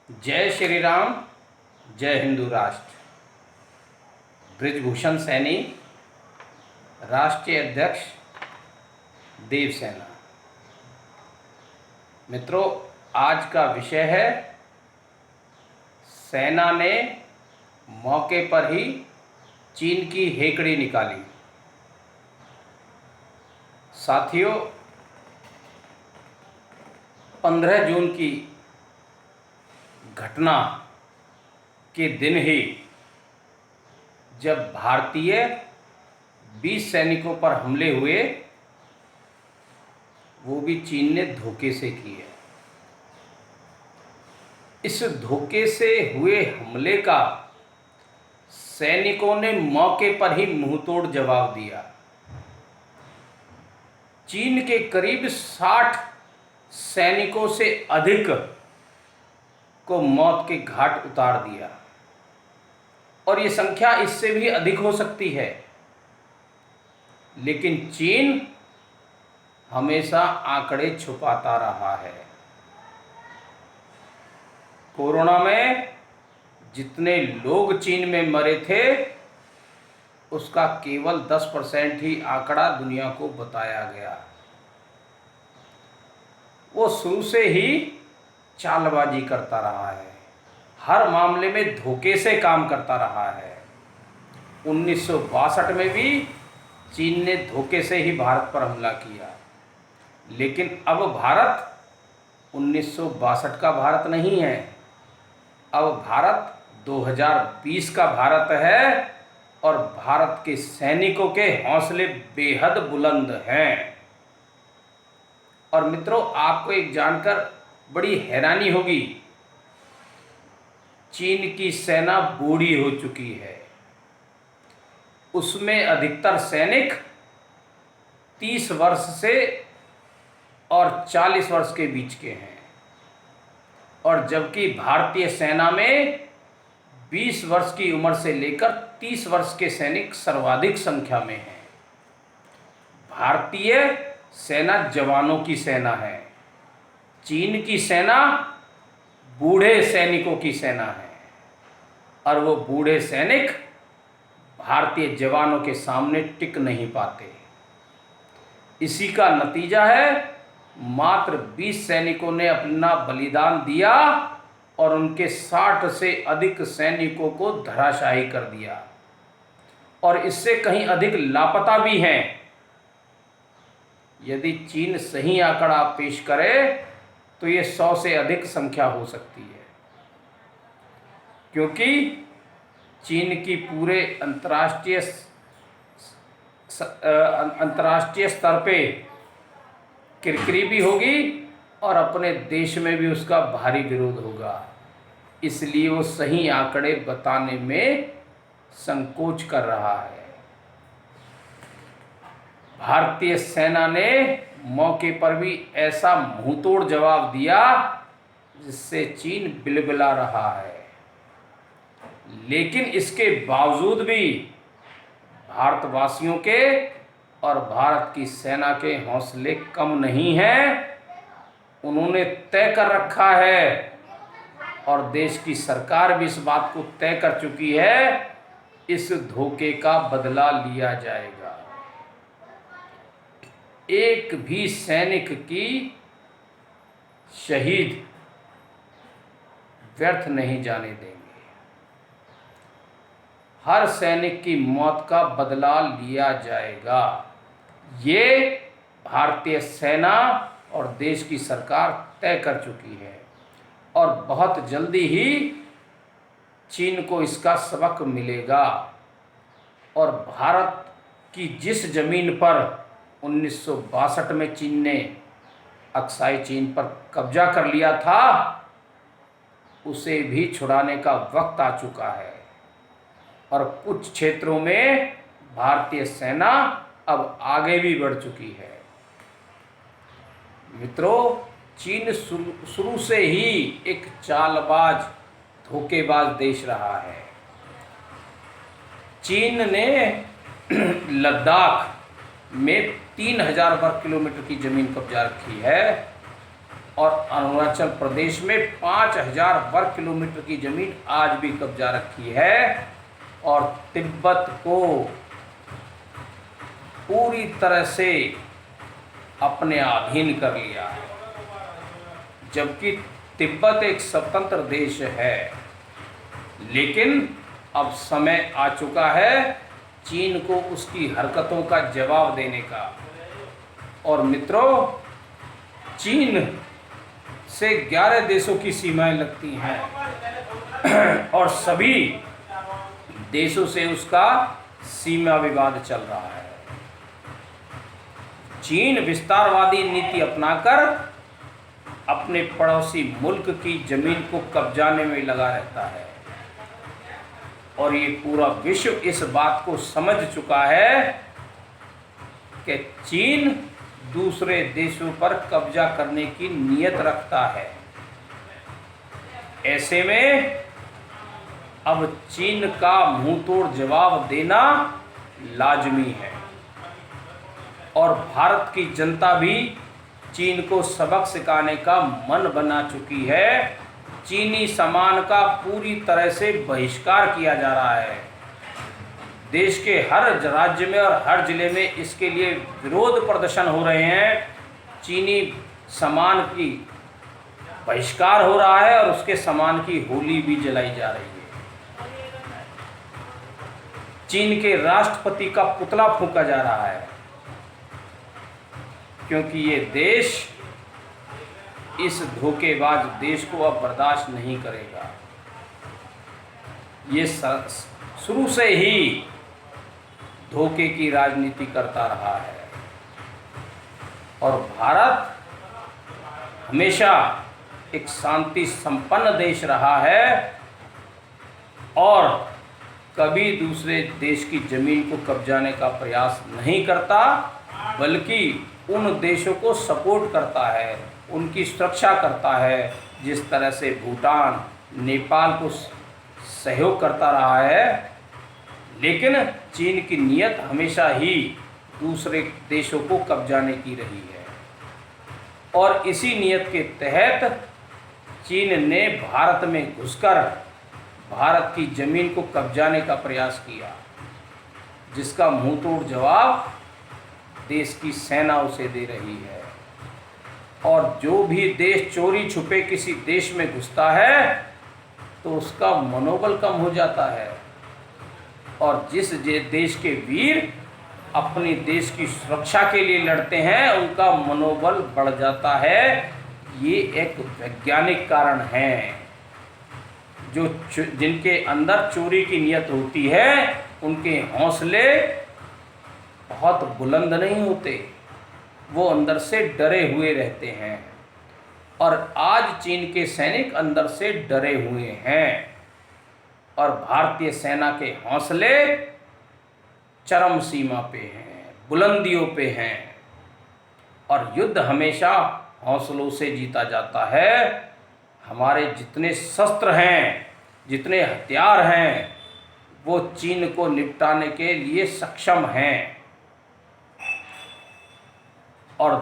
जय श्री राम। जय हिंदू राष्ट्र। ब्रिजभूषण सैनी, राष्ट्रीय अध्यक्ष देवसेना। मित्रों, आज का विषय है सेना ने मौके पर ही चीन की हेकड़ी निकाली। साथियों, 15 जून की घटना के दिन ही जब भारतीय 20 सैनिकों पर हमले हुए, वो भी चीन ने धोखे से किए। इस धोखे से हुए हमले का सैनिकों ने मौके पर ही मुंहतोड़ जवाब दिया। चीन के करीब 60 सैनिकों से अधिक को मौत के घाट उतार दिया, और ये संख्या इससे भी अधिक हो सकती है। लेकिन चीन हमेशा आंकड़े छुपाता रहा है। कोरोना में जितने लोग चीन में मरे थे, उसका केवल 10% ही आंकड़ा दुनिया को बताया गया। वो शुरू से ही चालबाजी करता रहा है, हर मामले में धोखे से काम करता रहा है। 1962 में भी चीन ने धोखे से ही भारत पर हमला किया, लेकिन अब भारत 1962 का भारत नहीं है। अब भारत 2020 का भारत है, और भारत के सैनिकों के हौसले बेहद बुलंद हैं। और मित्रों, आपको एक जानकर बड़ी हैरानी होगी, चीन की सेना बूढ़ी हो चुकी है। उसमें अधिकतर सैनिक 30 वर्ष से और 40 वर्ष के बीच के हैं, और जबकि भारतीय सेना में 20 वर्ष की उम्र से लेकर 30 वर्ष के सैनिक सर्वाधिक संख्या में हैं। भारतीय सेना जवानों की सेना है, चीन की सेना बूढ़े सैनिकों की सेना है, और वो बूढ़े सैनिक भारतीय जवानों के सामने टिक नहीं पाते। इसी का नतीजा है, मात्र 20 सैनिकों ने अपना बलिदान दिया और उनके 60 से अधिक सैनिकों को धराशायी कर दिया, और इससे कहीं अधिक लापता भी हैं। यदि चीन सही आंकड़ा पेश करे तो ये 100 से अधिक संख्या हो सकती है, क्योंकि चीन की पूरे अंतर्राष्ट्रीय स्तर पे किरकिरी भी होगी, और अपने देश में भी उसका भारी विरोध होगा। इसलिए वो सही आंकड़े बताने में संकोच कर रहा है। भारतीय सेना ने मौके पर भी ऐसा मुंहतोड़ जवाब दिया जिससे चीन बिलबिला रहा है। लेकिन इसके बावजूद भी भारतवासियों के और भारत की सेना के हौसले कम नहीं हैं। उन्होंने तय कर रखा है, और देश की सरकार भी इस बात को तय कर चुकी है, इस धोखे का बदला लिया जाएगा। एक भी सैनिक की शहीद व्यर्थ नहीं जाने देंगे। हर सैनिक की मौत का बदला लिया जाएगा। ये भारतीय सेना और देश की सरकार तय कर चुकी है, और बहुत जल्दी ही चीन को इसका सबक मिलेगा। और भारत की जिस जमीन पर 1962 में चीन ने अक्साई चीन पर कब्जा कर लिया था, उसे भी छुड़ाने का वक्त आ चुका है, और कुछ क्षेत्रों में भारतीय सेना अब आगे भी बढ़ चुकी है। मित्रों, चीन शुरू से ही एक चालबाज, धोखेबाज देश रहा है। चीन ने लद्दाख में 3000 वर्ग किलोमीटर की जमीन कब्जा रखी है, और अरुणाचल प्रदेश में 5000 वर्ग किलोमीटर की जमीन आज भी कब्जा रखी है और तिब्बत को पूरी तरह से अपने अधीन कर लिया है, जबकि तिब्बत एक स्वतंत्र देश है। लेकिन अब समय आ चुका है चीन को उसकी हरकतों का जवाब देने का। और मित्रों, चीन से 11 देशों की सीमाएं लगती हैं और सभी देशों से उसका सीमा विवाद चल रहा है। चीन विस्तारवादी नीति अपनाकर अपने पड़ोसी मुल्क की जमीन को कब्जाने में लगा रहता है और ये पूरा विश्व इस बात को समझ चुका है कि चीन दूसरे देशों पर कब्जा करने की नीयत रखता है। ऐसे में अब चीन का मुंहतोड़ जवाब देना लाजमी है और भारत की जनता भी चीन को सबक सिखाने का मन बना चुकी है। चीनी सामान का पूरी तरह से बहिष्कार किया जा रहा है। देश के हर राज्य में और हर जिले में इसके लिए विरोध प्रदर्शन हो रहे हैं। चीनी सामान की बहिष्कार हो रहा है और उसके सामान की होली भी जलाई जा रही है। चीन के राष्ट्रपति का पुतला फूंका जा रहा है क्योंकि ये देश इस धोखेबाज देश को अब बर्दाश्त नहीं करेगा। ये शुरू से ही धोखे की राजनीति करता रहा है और भारत हमेशा एक शांति संपन्न देश रहा है और कभी दूसरे देश की जमीन को कब्जाने का प्रयास नहीं करता, बल्कि उन देशों को सपोर्ट करता है, उनकी सुरक्षा करता है। जिस तरह से भूटान, नेपाल को सहयोग करता रहा है। लेकिन चीन की नीयत हमेशा ही दूसरे देशों को कब्जाने की रही है और इसी नीयत के तहत चीन ने भारत में घुसकर भारत की ज़मीन को कब्जाने का प्रयास किया, जिसका मुंहतोड़ जवाब देश की सेना उसे दे रही है। और जो भी देश चोरी छुपे किसी देश में घुसता है तो उसका मनोबल कम हो जाता है और जिस देश के वीर अपने देश की सुरक्षा के लिए लड़ते हैं उनका मनोबल बढ़ जाता है। ये एक वैज्ञानिक कारण है। जो जिनके अंदर चोरी की नीयत होती है उनके हौसले बहुत बुलंद नहीं होते, वो अंदर से डरे हुए रहते हैं और आज चीन के सैनिक अंदर से डरे हुए हैं और भारतीय सेना के हौसले चरम सीमा पे हैं, बुलंदियों पे हैं और युद्ध हमेशा हौसलों से जीता जाता है। हमारे जितने शस्त्र हैं, जितने हथियार हैं, वो चीन को निपटाने के लिए सक्षम हैं और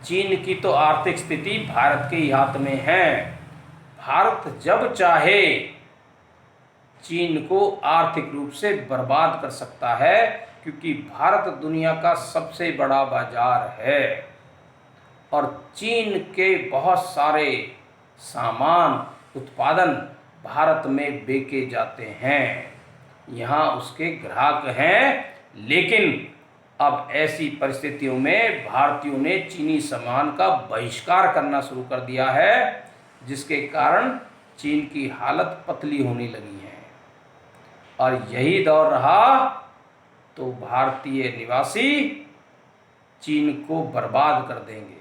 चीन की तो आर्थिक स्थिति भारत के ही हाथ में है। भारत जब चाहे चीन को आर्थिक रूप से बर्बाद कर सकता है क्योंकि भारत दुनिया का सबसे बड़ा बाजार है और चीन के बहुत सारे सामान उत्पादन भारत में बेचे जाते हैं, यहाँ उसके ग्राहक हैं। लेकिन अब ऐसी परिस्थितियों में भारतीयों ने चीनी सामान का बहिष्कार करना शुरू कर दिया है, जिसके कारण चीन की हालत पतली होने लगी है और यही दौर रहा तो भारतीय निवासी चीन को बर्बाद कर देंगे।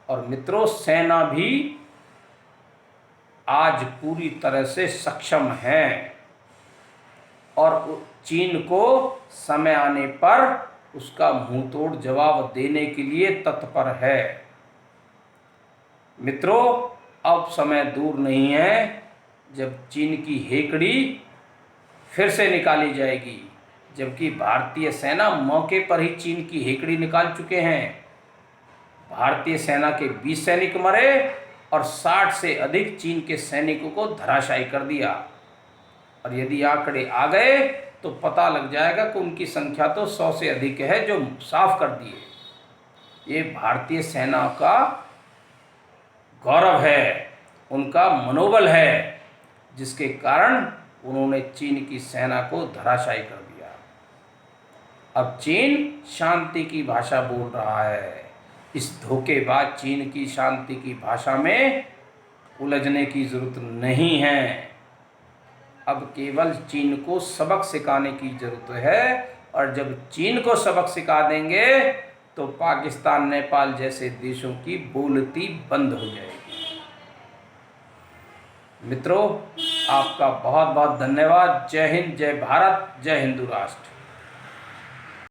और मित्रों, सेना भी आज पूरी तरह से सक्षम है और चीन को समय आने पर उसका मुंहतोड़ जवाब देने के लिए तत्पर है। मित्रों, अब समय दूर नहीं है जब चीन की हेकड़ी फिर से निकाली जाएगी, जबकि भारतीय सेना मौके पर ही चीन की हेकड़ी निकाल चुके हैं। भारतीय सेना के 20 सैनिक मरे और 60 से अधिक चीन के सैनिकों को धराशायी कर दिया। और यदि आंकड़े आ गए तो पता लग जाएगा कि उनकी संख्या तो 100 से अधिक है जो साफ कर दिए। ये भारतीय सेना का गौरव है, उनका मनोबल है, जिसके कारण उन्होंने चीन की सेना को धराशायी कर दिया। अब चीन शांति की भाषा बोल रहा है। इस धोखेबाज चीन की शांति की भाषा में उलझने की जरूरत नहीं है। अब केवल चीन को सबक सिखाने की जरूरत है, और जब चीन को सबक सिखा देंगे तो पाकिस्तान, नेपाल जैसे देशों की बोलती बंद हो जाएगी। मित्रों, आपका बहुत बहुत धन्यवाद। जय हिंद, जय भारत, जय हिंदू राष्ट्र।